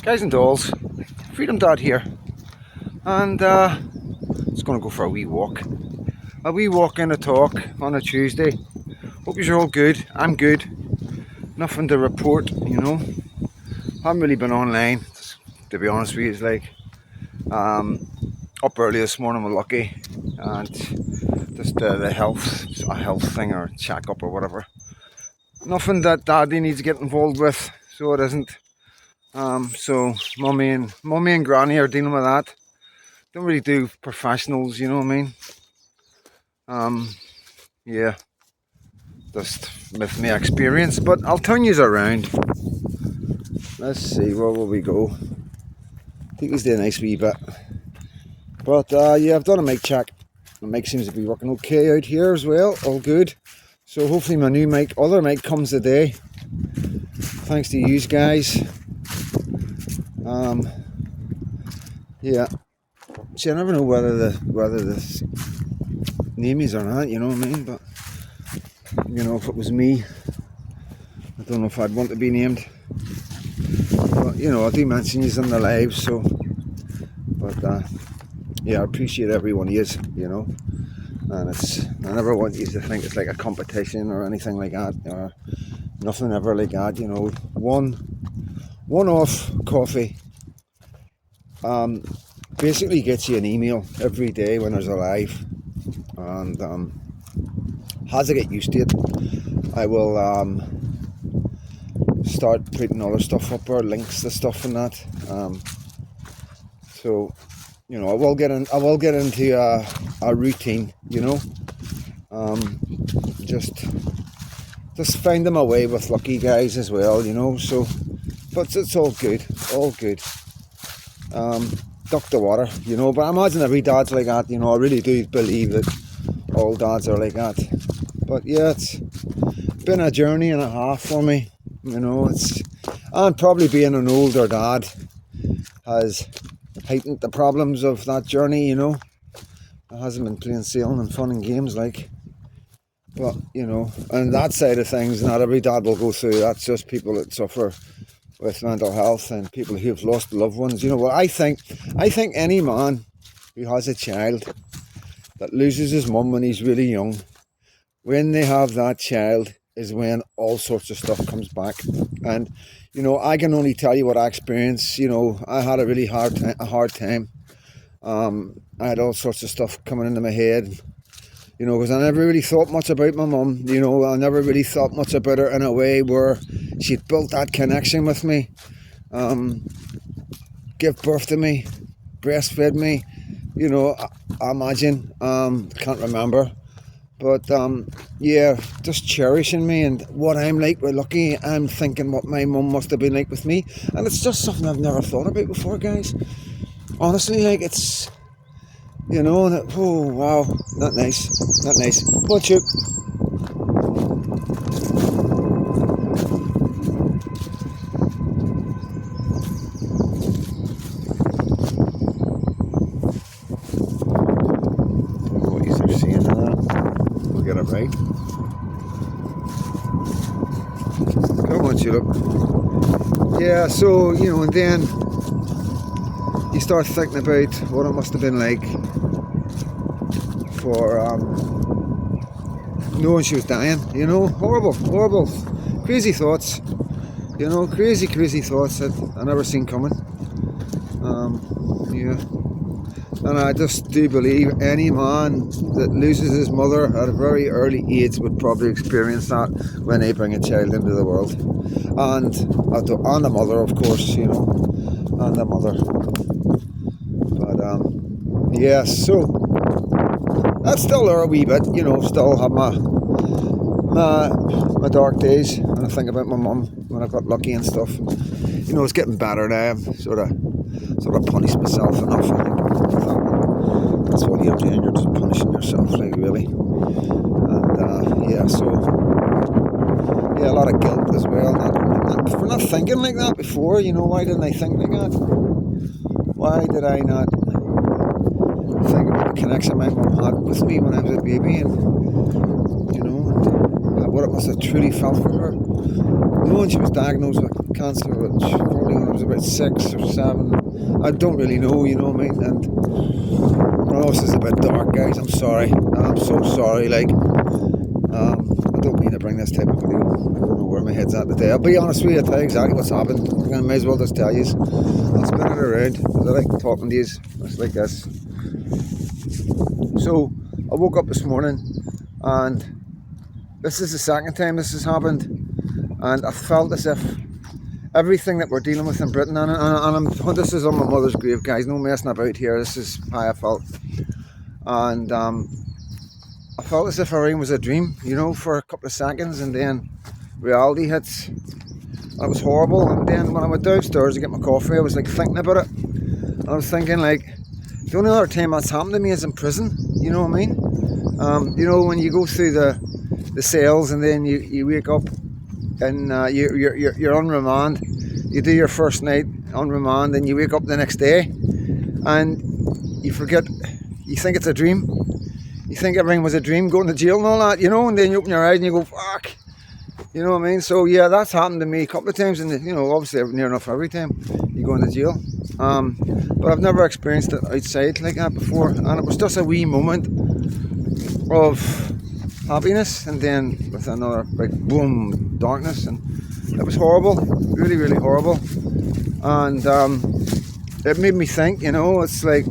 Guys and dolls, Freedom Dad here, and just going to go for a wee walk. A wee walk and a talk on a Tuesday. Hope you're all good. I'm good. Nothing to report, you know. Haven't really been online, to be honest with you. It's like up early this morning with Lucky, and just the health thing or check up or whatever. Nothing that Daddy needs to get involved with, so it isn't. So mummy and granny are dealing with that. Don't really do professionals, you know what I mean? Yeah, just with my experience. But I'll turn you around. Let's see, where will we go? I think it's a nice wee bit. But yeah, I've done a mic check. The mic seems to be working okay out here as well. All good. So hopefully my new mic, other mic comes today. Thanks to you guys. Yeah. See, I never know whether this name is or not, you know what I mean? But you know, if it was me, I don't know if I'd want to be named. But you know, I do mention you in the live, so. But yeah, I appreciate everyone is, you know. And I never want you to think it's like a competition or anything like that, or nothing ever like that, you know. One-off coffee basically gets you an email every day when there's a live, and as I get used to it, I will start putting other stuff up or links to stuff and that. So you know, I will get into a routine, you know. Just finding my way with Lucky guys as well, you know. So, but it's all good, all good. Duck the water, you know. But I imagine every dad's like that, you know. I really do believe that all dads are like that. But yeah, it's been a journey and a half for me, you know. And probably being an older dad has heightened the problems of that journey, you know. It hasn't been plain sailing and fun and games like. But, you know, and that side of things, not every dad will go through. That's just people that suffer with mental health and people who have lost loved ones. You know, well, I think any man who has a child that loses his mum when he's really young, when they have that child is when all sorts of stuff comes back. And, you know, I can only tell you what I experienced. You know, I had a really hard time. I had all sorts of stuff coming into my head. You know, because I never really thought much about my mum. You know, I never really thought much about her in a way where she'd built that connection with me, give birth to me, breastfed me. You know, I imagine, can't remember. But yeah, just cherishing me and what I'm like with Lucky. I'm thinking what my mum must have been like with me. And it's just something I've never thought about before, guys. Honestly, like it's... You know, and oh wow, not nice. Watch it. What you're seeing in that? We'll get it right. Come on, Tulip. Yeah, so, you know, and then you start thinking about what it must have been like for knowing she was dying, you know. Horrible, crazy thoughts, you know, crazy thoughts that I never seen coming. Yeah, and I just do believe any man that loses his mother at a very early age would probably experience that when they bring a child into the world, and the mother, of course, you know, and the mother. But yeah, so that's still there a wee bit, you know. Still have my dark days when I think about my mum when I got Lucky and stuff. You know, it's getting better now. I'm sort of punished myself enough, I think. That's what you're doing. You're just punishing yourself, like, really. And yeah, so yeah, a lot of guilt as well. For not thinking like that before. You know, why didn't I think like that? Why did I not think about the connection my mum had with me when I was a baby, and you know, what it must have truly felt for her. Knowing she was diagnosed with cancer probably when I was about 6 or 7. I don't really know, you know what I mean? And I know this is a bit dark, guys. I'm sorry. I'm so sorry. Like, I don't mean to bring this type of video. I don't know where my head's at today. I'll be honest with you. I'll tell you exactly what's happened. I may as well just tell you. I'll spin it around. I like talking to you. It's like this. So I woke up this morning, and this is the second time this has happened, and I felt as if everything that we're dealing with in Britain, this is on my mother's grave, guys, no messing about here, this is how I felt. And I felt as if everything was a dream, you know, for a couple of seconds, and then reality hits. It was horrible. And then when I went downstairs to get my coffee, I was like thinking about it, and I was thinking, like, the only other time that's happened to me is in prison, you know what I mean? You know, when you go through the cells, and then you wake up and you're on remand. You do your first night on remand, and you wake up the next day, and you forget, you think it's a dream. You think everything was a dream, going to jail and all that, you know, and then you open your eyes and you go, fuck. You know what I mean? So yeah, that's happened to me a couple of times, and you know, obviously near enough every time you go into jail. But I've never experienced it outside like that before, and it was just a wee moment of happiness, and then with another like boom, darkness, and it was horrible, really, really horrible. And it made me think, you know, it's like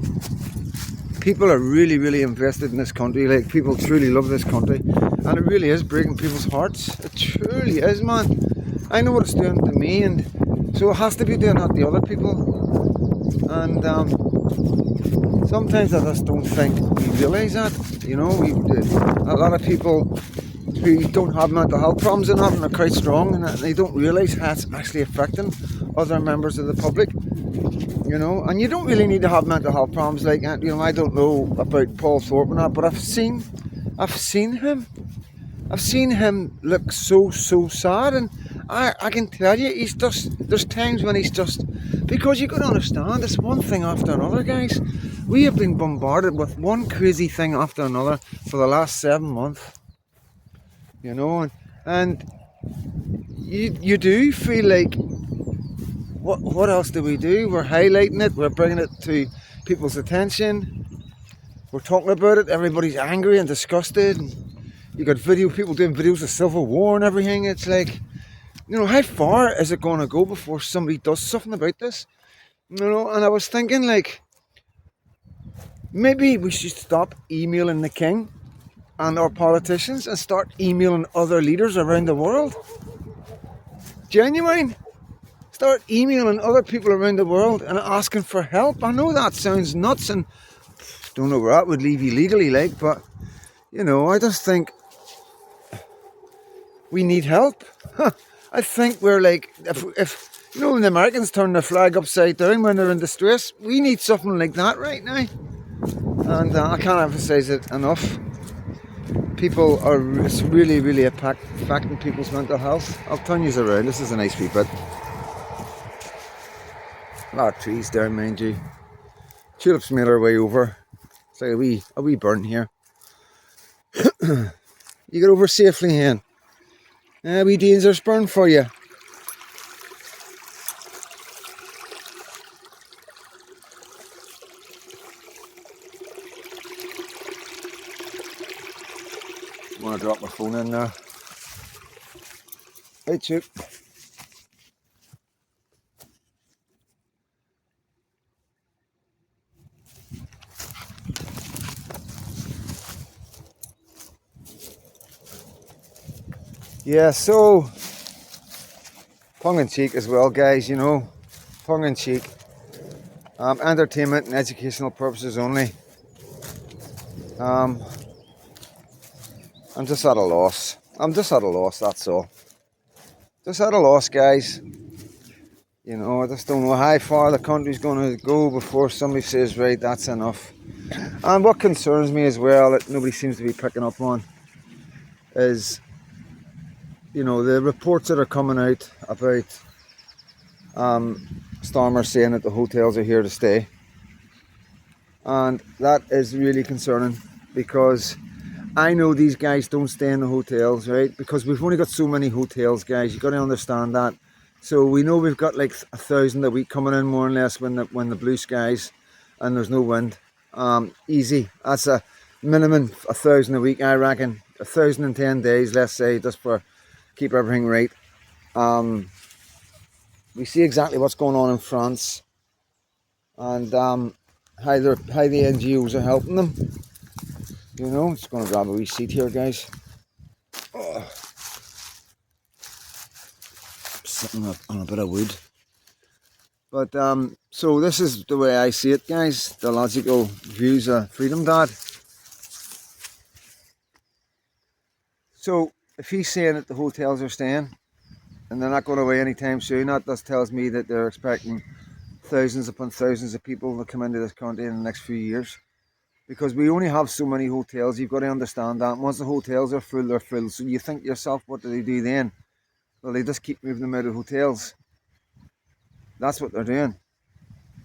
people are really, really invested in this country. Like, people truly love this country, and it really is breaking people's hearts. It truly is, man. I know what it's doing to me, and so it has to be doing that to other people. And sometimes I just don't think we realise that, you know. A lot of people who don't have mental health problems and are quite strong, and they don't realise how it's actually affecting other members of the public, you know. And you don't really need to have mental health problems, like, you know, I don't know about Paul Thorpe and that, but I've seen him look so sad, and I can tell you, there's times when he's just, because you got to understand, it's one thing after another, guys. We have been bombarded with one crazy thing after another for the last 7 months, you know, and you do feel like, what else do we do? We're highlighting it, we're bringing it to people's attention, we're talking about it, everybody's angry and disgusted, and you got people doing videos of civil war and everything. It's like, you know, how far is it going to go before somebody does something about this? You know, and I was thinking, like, maybe we should stop emailing the king and our politicians and start emailing other leaders around the world. Genuine. Start emailing other people around the world and asking for help. I know that sounds nuts, and don't know where that would leave you legally, like, but, you know, I just think we need help. I think we're like, if you know, when the Americans turn their flag upside down when they're in distress, we need something like that right now. And I can't emphasize it enough. People are, it's really, really affecting people's mental health. I'll turn you around. This is a nice wee bit. A lot of trees there, mind you. Tulips made our way over. It's like a wee burn here. You get over safely, hen. A wee dangerous burn for you. I'm gonna drop my phone in there. Hey, Chip. Yeah, so tongue in cheek as well, guys, you know, tongue in cheek. Entertainment and educational purposes only. I'm just at a loss. That's all. Just at a loss, guys. You know, I just don't know how far the country's going to go before somebody says, right, that's enough. And what concerns me as well, that nobody seems to be picking up on, is, you know, the reports that are coming out about Starmer saying that the hotels are here to stay. And that is really concerning, because I know these guys don't stay in the hotels, right? Because we've only got so many hotels, guys. You've got to understand that. So we know we've got like 1,000 a week coming in more or less when the blue skies and there's no wind. Easy. That's a minimum 1,000 a week, I reckon. 1,010 days, let's say, just for keep everything right. Um, we see exactly what's going on in France and how the NGOs are helping them. You know, just going to grab a wee seat here, guys. Oh, sitting on a bit of wood. But so this is the way I see it, guys. The logical views of Freedom Dad. So if he's saying that the hotels are staying and they're not going away anytime soon, that just tells me that they're expecting thousands upon thousands of people to come into this country in the next few years. Because we only have so many hotels, you've got to understand that. And once the hotels are full, they're full. So you think to yourself, what do they do then? Well, they just keep moving them out of hotels. That's what they're doing.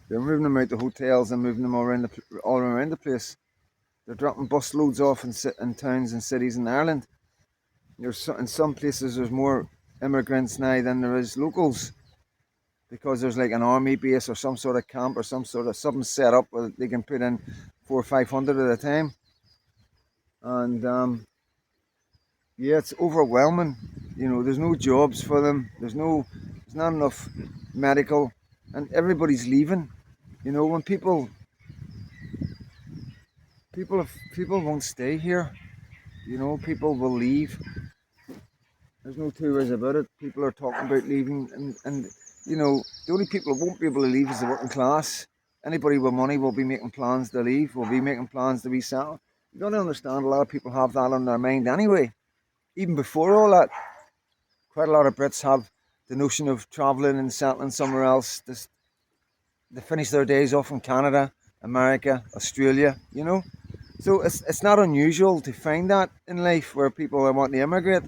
They're moving them out of hotels and moving them all around the place. They're dropping bus loads off in towns and cities in Ireland. In some places there's more immigrants now than there is locals, because there's like an army base or some sort of camp or some sort of something set up where they can put in 400 or 500 at a time. And yeah, it's overwhelming. You know, there's no jobs for them. There's not enough medical, and everybody's leaving. You know, when people won't stay here. You know, people will leave. There's no two ways about it. People are talking about leaving, and you know, the only people who won't be able to leave is the working class. Anybody with money will be making plans to leave, will be making plans to resettle. You got to understand, a lot of people have that on their mind anyway. Even before all that, quite a lot of Brits have the notion of travelling and settling somewhere else. They finish their days off in Canada, America, Australia, you know. So it's not unusual to find that in life where people are wanting to immigrate.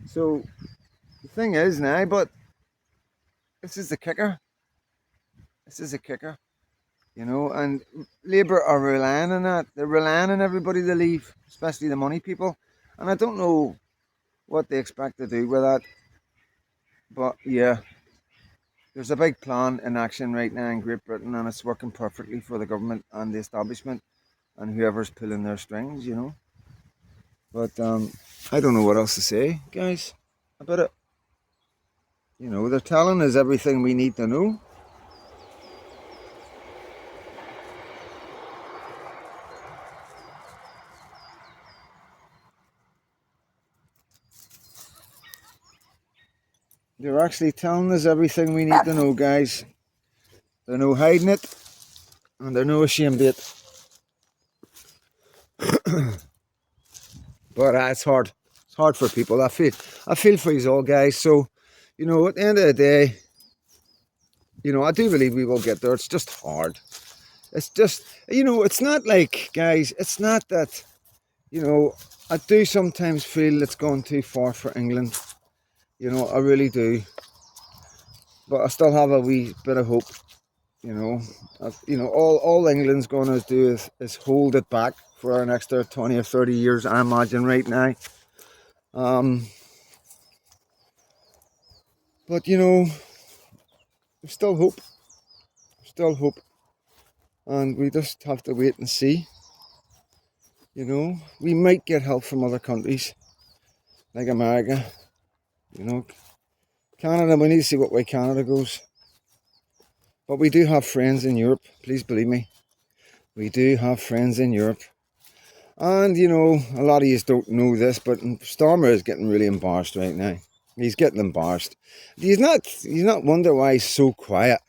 So the thing is now, but this is the kicker. This is the kicker, you know, and Labour are relying on that. They're relying on everybody to leave, especially the money people. And I don't know what they expect to do with that. But yeah, there's a big plan in action right now in Great Britain, and it's working perfectly for the government and the establishment and whoever's pulling their strings, you know. But I don't know what else to say, guys, about it. You know, they're telling us everything we need to know. They're actually telling us everything we need to know, guys. They're no hiding it, and they're no ashamed of it. But it's hard. It's hard for people. I feel for you all, guys. So, you know, at the end of the day, you know, I do believe we will get there. It's just hard. It's just, you know, it's not like, guys, it's not that, you know, I do sometimes feel it's gone too far for England. You know, I really do. But I still have a wee bit of hope. You know, all England's going to do is hold it back for an extra 20 or 30 years, I imagine, right now. But, you know, there's still hope. Still hope. And we just have to wait and see. You know, we might get help from other countries, like America. You know, Canada, we need to see what way Canada goes. But we do have friends in Europe, please believe me. We do have friends in Europe. And, you know, a lot of you don't know this, but Stormer is getting really embarrassed right now. He's getting embarrassed. He's not wonder why he's so quiet.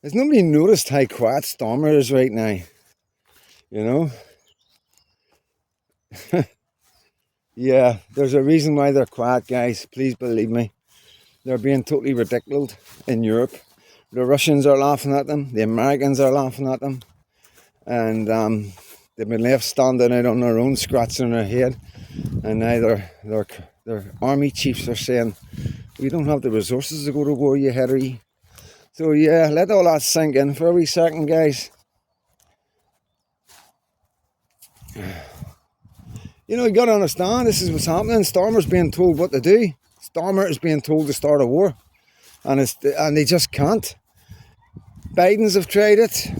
Has nobody noticed how quiet Stormer is right now? You know? Yeah, there's a reason why they're quiet, guys. Please believe me. They're being totally ridiculed in Europe. The Russians are laughing at them. The Americans are laughing at them. And they've been left standing out on their own, scratching their head. And now their army chiefs are saying, we don't have the resources to go to war, you headery. So yeah, let all that sink in for a wee second, guys. You know, you got to understand, this is what's happening. Stormer's being told what to do. Stormer is being told to start a war. and they just can't. Bidens have tried it.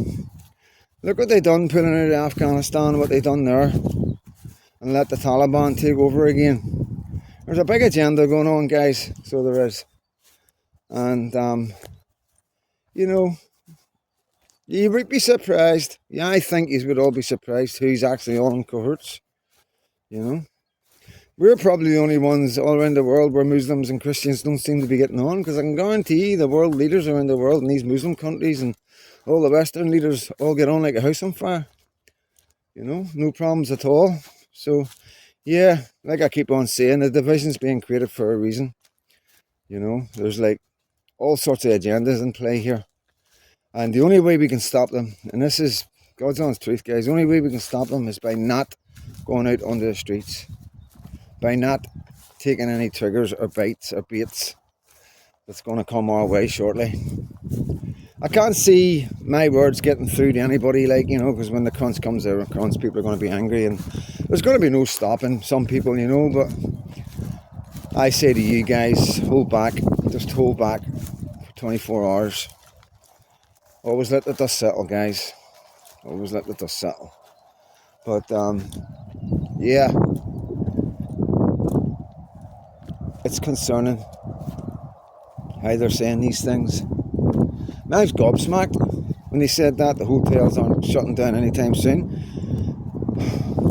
Look what they done pulling out of Afghanistan, what they done there, and let the Taliban take over again. There's a big agenda going on, guys, so there is. And, you know, you would be surprised. Yeah, I think you would all be surprised who's actually all in cohorts, you know. We're probably the only ones all around the world where Muslims and Christians don't seem to be getting on, because I can guarantee the world leaders around the world in these Muslim countries and all the Western leaders all get on like a house on fire. You know, no problems at all. So, yeah, like I keep on saying, the division's being created for a reason. You know, there's like all sorts of agendas in play here. And the only way we can stop them, and this is God's honest truth, guys, the only way we can stop them is by not going out onto the streets, by not taking any triggers or bites or baits that's going to come our way shortly. I can't see my words getting through to anybody, like, you know, because when the crunch comes there, crunch, people are going to be angry, and there's going to be no stopping some people, you know. But I say to you guys, hold back, just hold back for 24 hours. Always let the dust settle, guys. Always let the dust settle. But yeah, it's concerning how they're saying these things. I was gobsmacked when they said that the hotels aren't shutting down anytime soon.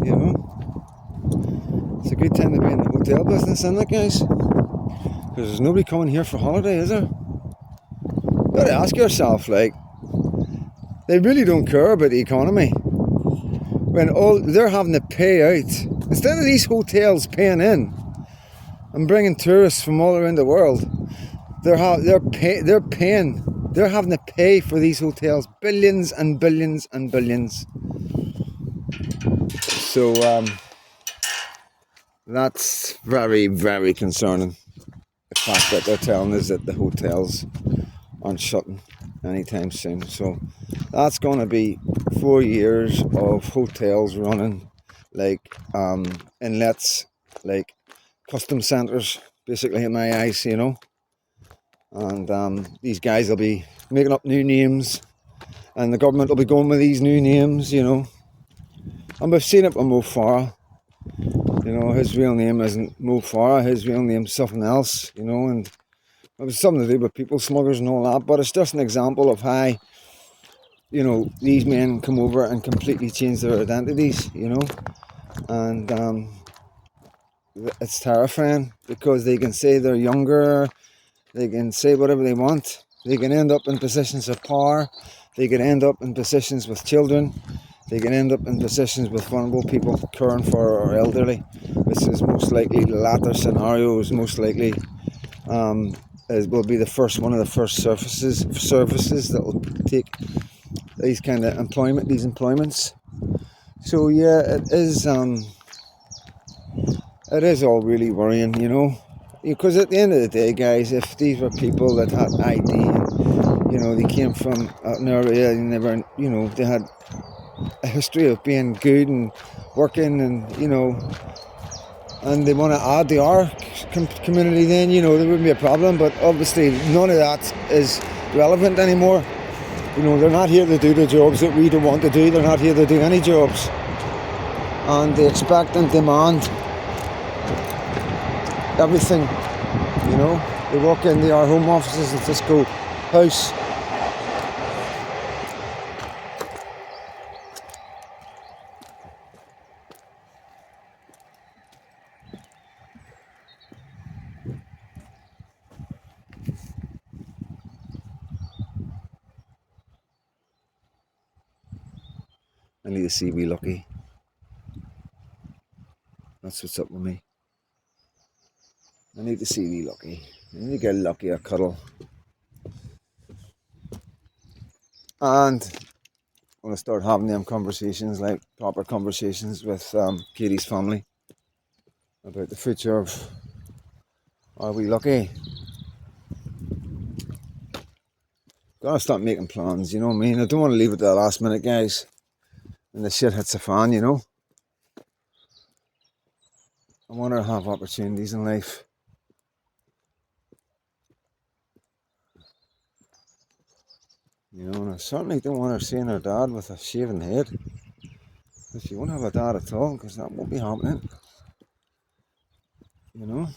You know, it's a good time to be in the hotel business, isn't it, guys? Because there's nobody coming here for holiday, is there? You got to ask yourself, like, they really don't care about the economy when all they're having to pay out, instead of these hotels paying in and bringing tourists from all around the world. They're having to pay for these hotels billions and billions and billions. So that's very, very concerning. The fact that they're telling us that the hotels aren't shutting anytime soon. So that's going to be 4 years of hotels running like inlets, like custom centres, basically, in my eyes, you know. And these guys will be making up new names, and the government will be going with these new names, you know. And we've seen it with Mo Farah. You know, his real name isn't Mo Farah, his real name's something else, you know, and it was something to do with people smugglers and all that. But it's just an example of how, you know, these men come over and completely change their identities, you know. And it's terrifying, because they can say they're younger, they can say whatever they want. They can end up in positions of power. They can end up in positions with children. They can end up in positions with vulnerable people caring for our elderly. This is most likely the latter scenario. Is most likely will be the first one of the first services that will take these kind of employments. So yeah, it is all really worrying, you know. Because at the end of the day, guys, if these were people that had ID, and, you know, they came from an area and they were, you know, they had a history of being good and working, and, you know, and they want to add to our community, then, you know, there wouldn't be a problem. But obviously none of that is relevant anymore. You know, they're not here to do the jobs that we don't want to do. They're not here to do any jobs. And they expect and demand everything, you know. They walk into our home offices and just go, house. I need to see wee Lucky. That's what's up with me. I need to see wee Lucky. I need to get Lucky a cuddle. And I'm going to start having them conversations, like proper conversations with Katie's family about the future of our wee Lucky. Gotta start making plans, you know what I mean? I don't want to leave it to the last minute, guys, when the shit hits the fan, you know. I want to have opportunities in life. You know, and I certainly don't want her seeing her dad with a shaven head. Because she won't have a dad at all, because that won't be happening. You know?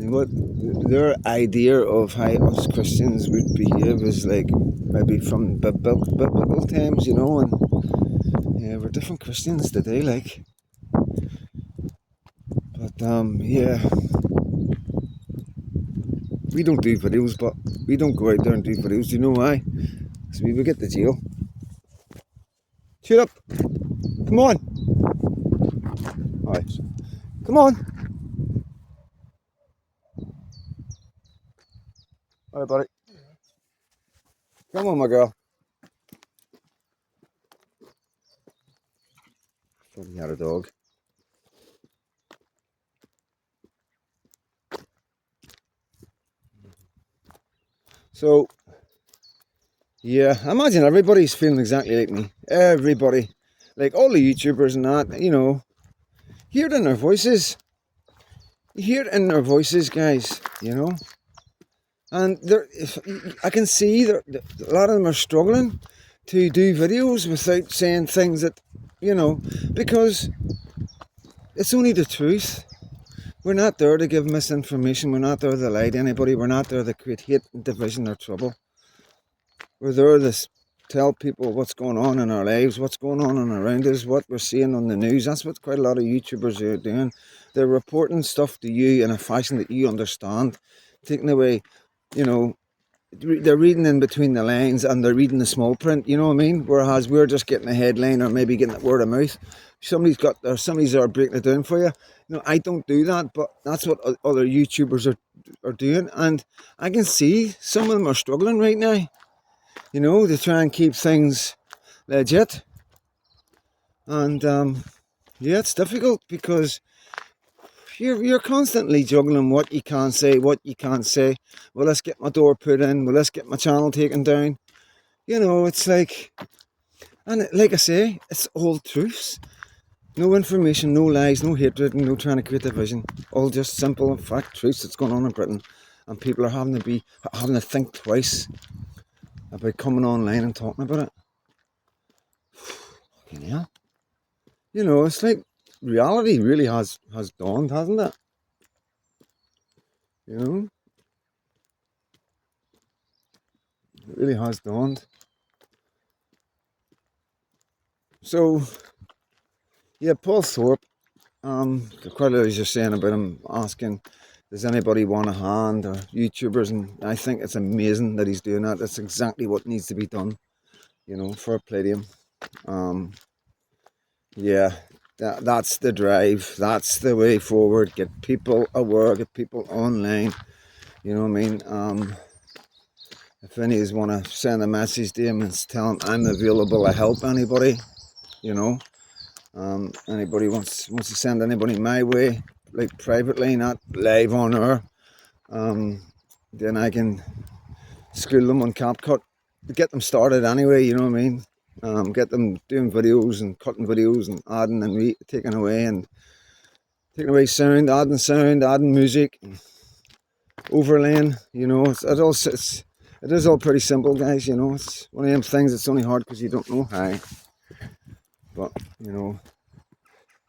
What their idea of how us Christians would behave is like maybe from biblical times, you know, and yeah, we're different Christians today, like. But yeah, we don't do videos, but we don't go out there and do videos. Do you know why? Because we would get to jail. Shut up! Come on! Alright, come on! Alright, buddy. Come on, my girl. Thought he had a dog. So, yeah, I imagine everybody's feeling exactly like me. Everybody. Like all the YouTubers and that, you know. Hear it in their voices. You hear it in their voices, guys, you know. And I can see that a lot of them are struggling to do videos without saying things that, you know, because it's only the truth. We're not there to give misinformation. We're not there to lie to anybody. We're not there to create hate, division or trouble. We're there to tell people what's going on in our lives, what's going on around us, what we're seeing on the news. That's what quite a lot of YouTubers are doing. They're reporting stuff to you in a fashion that you understand, taking away, you know, they're reading in between the lines and they're reading the small print, you know what I mean? Whereas we're just getting a headline or maybe getting it word of mouth. Somebody's there breaking it down for you. You know, I don't do that, but that's what other YouTubers are doing. And I can see some of them are struggling right now, you know, to try and keep things legit. And yeah, it's difficult because you're constantly juggling what you can say, what you can't say. Well, let's get my door put in. Well, let's get my channel taken down. You know, it's like, and like I say, it's all truths. No information, no lies, no hatred, and no trying to create division. All just simple fact truths that's going on in Britain. And people are having to think twice about coming online and talking about it. Fucking hell. You know, it's like reality really has dawned, hasn't it? You know? It really has dawned. So, yeah, Paul Thorpe, quite a lot you're saying about him asking, does anybody want a hand or YouTubers? And I think it's amazing that he's doing that. That's exactly what needs to be done, you know, for Palladium. Yeah, that's the drive. That's the way forward. Get people aware, get people online. You know what I mean? If any of you want to send a message to him and tell him I'm available to help anybody, you know. Anybody wants to send anybody my way, like privately, not live on air, then I can school them on CapCut to get them started anyway, you know what I mean? Get them doing videos and cutting videos and adding and taking away sound, adding music, overlaying, you know. It is all pretty simple, guys, you know. It's one of them things that's only hard because you don't know how. But, you know,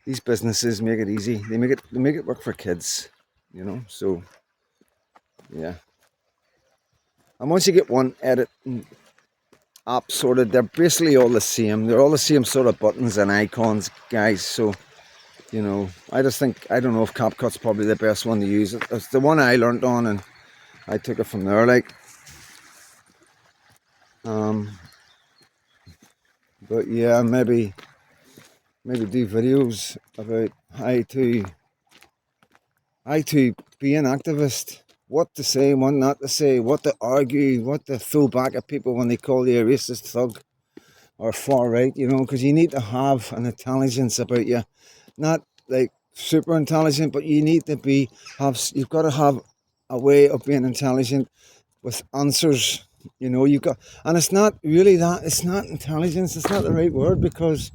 these businesses make it easy. They make it work for kids, you know. So yeah. And once you get one edit app sorted, they're basically all the same. They're all the same sort of buttons and icons, guys. So, you know, I don't know if CapCut's probably the best one to use. It's the one I learned on and I took it from there, like. But yeah, maybe do videos about how to be an activist, what to say, what not to say, what to argue, what to throw back at people when they call you a racist thug or far right, you know, because you need to have an intelligence about you, not like super intelligent, but you need to you've got to have a way of being intelligent with answers, you know. And it's not really that, it's not intelligence, it's not the right word, because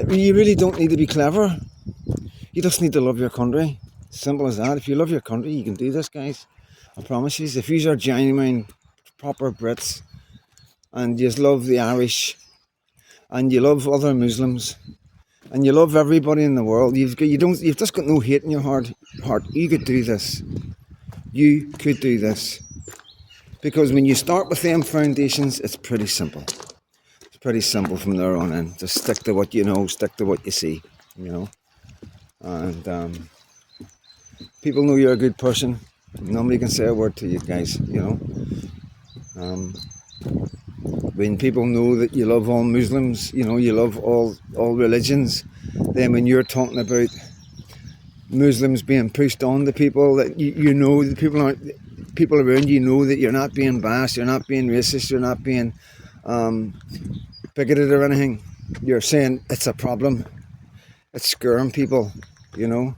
you really don't need to be clever. You just need to love your country. Simple as that. If you love your country, you can do this, guys. I promise you. If you are genuine proper Brits, and you love the Irish, and you love other Muslims, and you love everybody in the world. You've just got no hate in your heart. You could do this. You could do this. Because when you start with them foundations, it's pretty simple. It's pretty simple from there on in. Just stick to what you know, stick to what you see, you know. And people know you're a good person. Nobody can say a word to you guys, you know. When people know that you love all Muslims, you know, you love all religions, then when you're talking about Muslims being pushed on to people, that you know the people around you know that you're not being bashed, you're not being racist, you're not being bigoted or anything. You're saying it's a problem. It's scaring people, you know.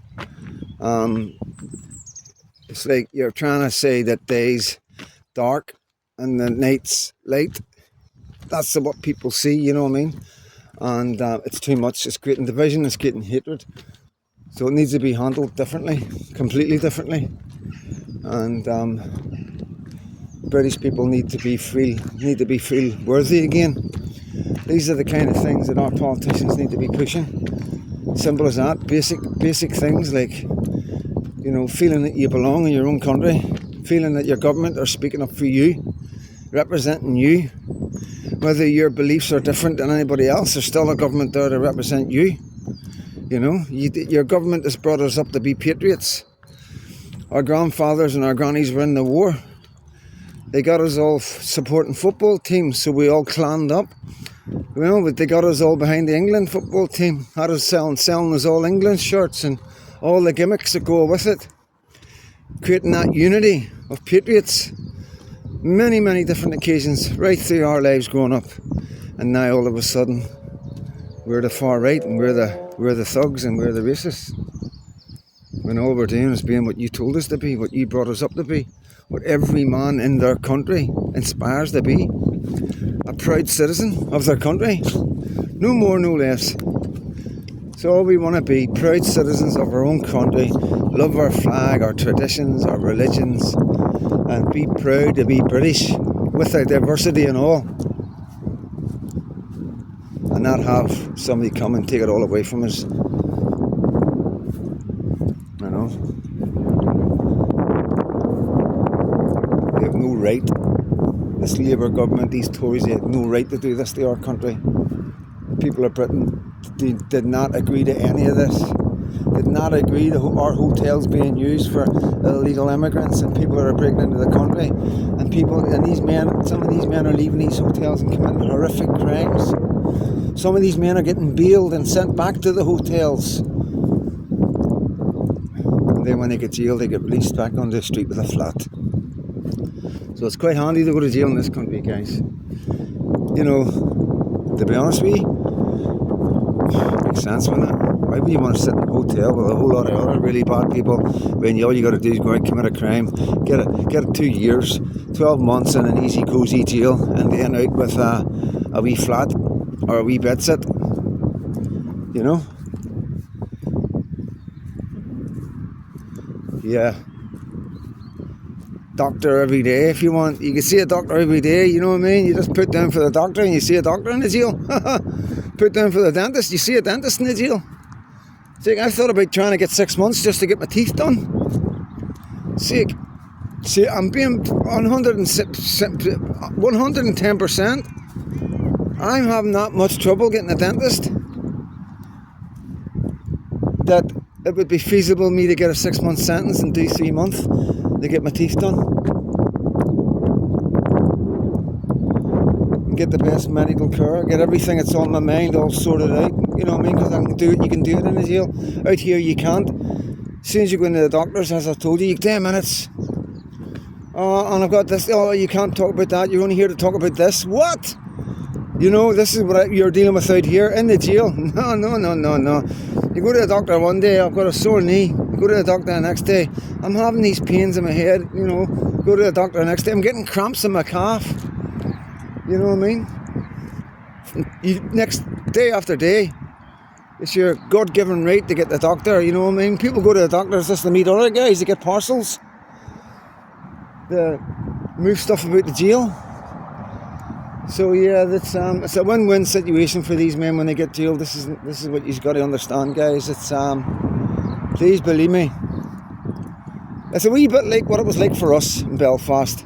It's like you're trying to say that day's dark and the night's light. That's what people see, you know what I mean? And it's too much. It's creating division, it's creating hatred. So it needs to be handled differently, completely differently. And British people need to feel worthy again. These are the kind of things that our politicians need to be pushing. Simple as that. Basic things like, you know, feeling that you belong in your own country, feeling that your government are speaking up for you, representing you. Whether your beliefs are different than anybody else, there's still a government there to represent you. You know, your government has brought us up to be patriots. Our grandfathers and our grannies were in the war. They got us all supporting football teams, so we all claned up. You know, but they got us all behind the England football team. Had us selling us all England shirts and all the gimmicks that go with it. Creating that unity of patriots. Many different occasions right through our lives growing up. And now all of a sudden we're the far right and we're the thugs and we're the racists. When all we're doing is being what you told us to be, what you brought us up to be, what every man in their country inspires to be. A proud citizen of their country. No more, no less. So all we want to be, proud citizens of our own country, love our flag, our traditions, our religions, and be proud to be British with our diversity and all. And not have somebody come and take it all away from us. You know? They have no right. This Labour government, these Tories, they have no right to do this to our country. The people of Britain did not agree to any of this. Did not agree to our hotels being used for illegal immigrants and people that are breaking into the country. And some of these men are leaving these hotels and committing horrific crimes. Some of these men are getting bailed and sent back to the hotels. And then when they get jailed, they get released back on the street with a flat. So it's quite handy to go to jail in this country, guys. You know, to be honest with you, makes sense, wouldn't it? Why would you want to sit in a hotel with a whole lot of other really bad people when all you got to do is go out and commit a crime, get 2 years, 12 months in an easy, cosy jail, and then out with a wee flat or a wee bed sit, you know? Yeah. Doctor every day if you want. You can see a doctor every day, you know what I mean? You just put down for the doctor and you see a doctor in the jail. Put down for the dentist, you see a dentist in the jail. See, I thought about trying to get 6 months just to get my teeth done. See, I'm being 110%. I'm having that much trouble getting a dentist that it would be feasible me to get a 6 month sentence and do 3 months to get my teeth done and get the best medical care, get everything that's on my mind all sorted out, you know what I mean, because I can do it, you can do it in the jail. Out here you can't. As soon as you go into the doctors, as I told you 10 minutes, and I've got this, oh, you can't talk about that, you're only here to talk about this. What? You know, this is what you're dealing with out here in the jail. No. You go to the doctor one day, I've got a sore knee. You go to the doctor the next day, I'm having these pains in my head, you know. Go to the doctor the next day, I'm getting cramps in my calf. You know what I mean? Next day after day, it's your God-given right to get the doctor, you know what I mean? People go to the doctors just to meet other guys to get parcels. move stuff about the jail. So yeah, that's it's a win-win situation for these men when they get jailed. This is what you've got to understand, guys. It's please believe me, it's a wee bit like what it was like for us in Belfast.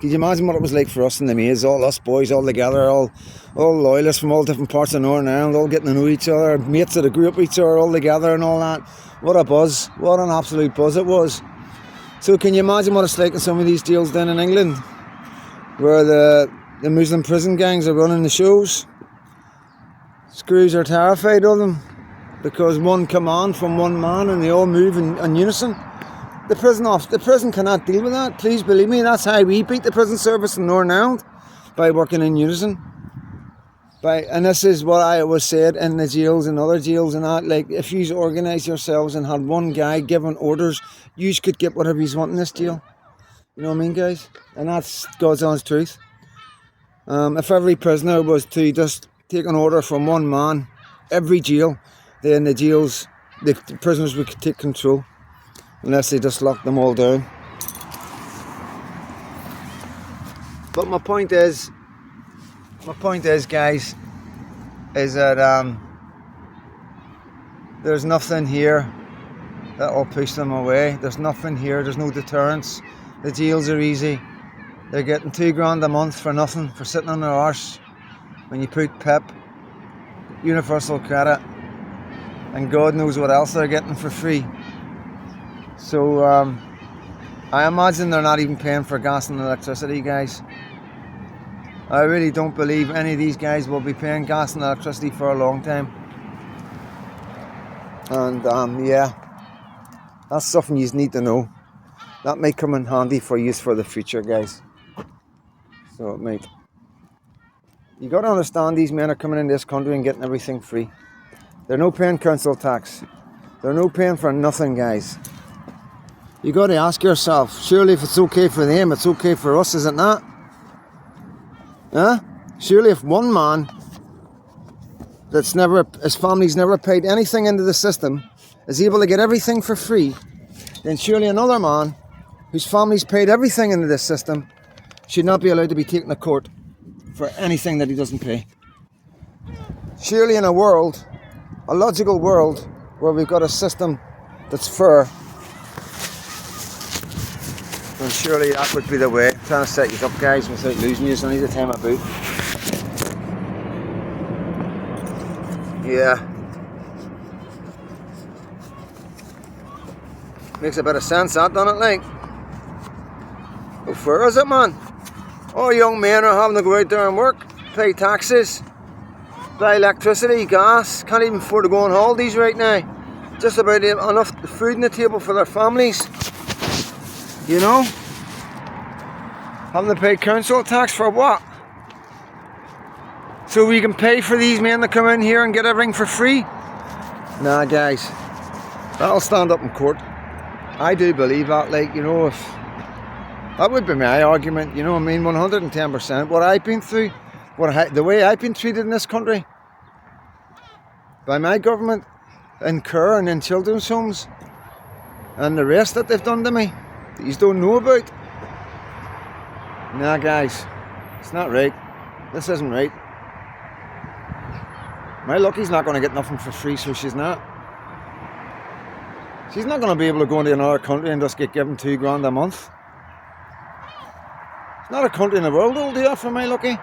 Can you imagine what it was like for us in the maze? All us boys all together, all loyalists from all different parts of Northern Ireland, all getting to know each other, mates that grew up with each other all together and all that. What a buzz! What an absolute buzz it was. So can you imagine what it's like in some of these jails down in England, where the Muslim prison gangs are running the shows? Screws are terrified of them because one command from one man and they all move in unison. The prison cannot deal with that. Please believe me. That's how we beat the prison service in Northern Ireland, by working in unison. And this is what I always said in the jails and other jails and that. Like, if you organise yourselves and had one guy giving orders, you could get whatever you want in this jail. You know what I mean, guys? And that's God's honest truth. If every prisoner was to just take an order from one man, every jail, then the prisoners would take control. Unless they just lock them all down. But my point is, guys, is that there's nothing here that will push them away. There's nothing here. There's no deterrence. The jails are easy. They're getting £2 a month for nothing, for sitting on their arse. When you put PIP, universal credit, and God knows what else they're getting for free. So I imagine they're not even paying for gas and electricity, guys. I really don't believe any of these guys will be paying gas and electricity for a long time. And yeah, that's something you need to know. That might come in handy for use for the future, guys. So it might. You got to understand, these men are coming in this country and getting everything free. They're no paying council tax. They're no paying for nothing, guys. You got to ask yourself, surely if it's okay for them, it's okay for us, is it not? Huh? Surely if one man his family's never paid anything into the system, is able to get everything for free, then surely another man whose family's paid everything into this system should not be allowed to be taken to court for anything that he doesn't pay. Surely in a logical world, where we've got a system that's fair, and surely that would be the way. I'm trying to set you up, guys, without losing you, so I need to time about. Yeah. Makes a bit of sense, that, doesn't it, like? How fair is it, man? All young men are having to go out there and work, pay taxes, buy electricity, gas, can't even afford to go on holidays right now. Just about enough food on the table for their families. You know? Having to pay council tax for what? So we can pay for these men to come in here and get everything for free? Nah, guys. That'll stand up in court. I do believe that, like, you know, if that would be my argument, you know what I mean, 110%. What I've been through, the way I've been treated in this country by my government, in care and in children's homes, and the rest that they've done to me, that you don't know about. Nah, guys, it's not right. This isn't right. My Lucky's not going to get nothing for free, so she's not. She's not going to be able to go into another country and just get given £2 a month. It's not a country in the world that'll do that for my Lucky.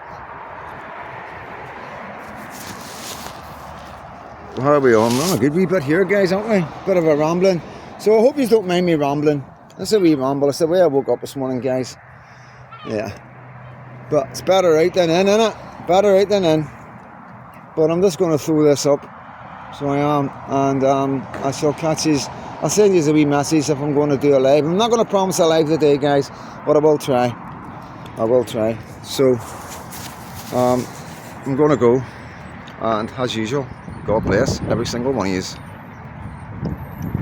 How are we on? A good wee bit here, guys, aren't we? Bit of a rambling. So I hope you don't mind me rambling. That's a wee ramble. It's the way I woke up this morning, guys. Yeah. But it's better out than in, innit? Better out than in. But I'm just going to throw this up. So I am. And I shall catch you. I'll send you a wee message if I'm going to do a live. I'm not going to promise a live today, guys, but I will try. I will try. So I'm going to go. And as usual, God bless every single one of you.